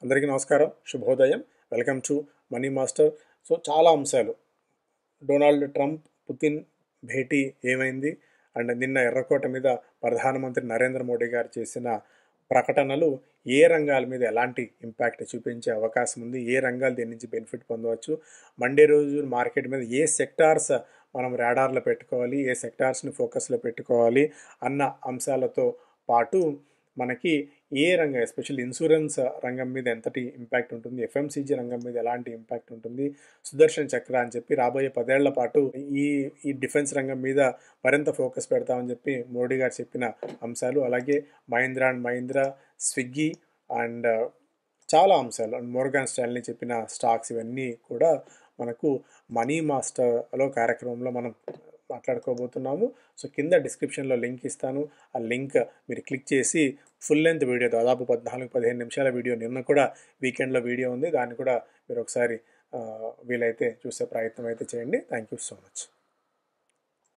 అందరికీ నమస్కారం, శుభోదయం. Welcome to money master. So చాలా అంశాలు, డొనాల్డ్ ట్రంప్ పుతిన్ భేటీ ఏమైంది, అండ్ నిన్న ఎర్రకోట మీద ప్రధానమంత్రి నరేంద్ర మోడీ గారు చేసిన ప్రకటనలు ఏ రంగాల మీద ఎలాంటి ఇంపాక్ట్ చూపించే అవకాశం ఉంది, ఏ రంగాలు దీని నుంచి బెనిఫిట్ పొందవచ్చు, మండే రోజు మార్కెట్ మీద ఏ సెక్టార్స్ మనం రాడార్లో పెట్టుకోవాలి, ఏ సెక్టార్స్ని ఫోకస్లో పెట్టుకోవాలి అన్న అంశాలతో పాటు మనకి ఏ రంగం, ఎస్పెషల్లీ ఇన్సూరెన్స్ రంగం మీద ఎంతటి ఇంపాక్ట్ ఉంటుంది, ఎఫ్ఎంసీజీ రంగం మీద ఎలాంటి ఇంపాక్ట్ ఉంటుంది, సుదర్శన్ చక్ర అని చెప్పి రాబోయే 10 ఏళ్ల పాటు ఈ ఈ డిఫెన్స్ రంగం మీద మరింత ఫోకస్ పెడతామని చెప్పి మోడీ గారు చెప్పిన అంశాలు, అలాగే Mahindra and Mahindra, Swiggy and చాలా అంశాలు, అండ్ మోర్గాన్ స్టాన్లీ చెప్పిన స్టాక్స్, ఇవన్నీ కూడా మనకు మనీ మాస్టర్లో కార్యక్రమంలో మనం మాట్లాడుకోబోతున్నాము. సో కింద డిస్క్రిప్షన్లో లింక్ ఇస్తాను. ఆ లింక్ మీరు క్లిక్ చేసి ఫుల్ లెంత్ వీడియో, దాదాపు 14-15 నిమిషాల వీడియో, నిన్న కూడా వీకెండ్లో వీడియో ఉంది, దాన్ని కూడా మీరు ఒకసారి వీలైతే చూసే ప్రయత్నం అయితే చేయండి. Thank you so much.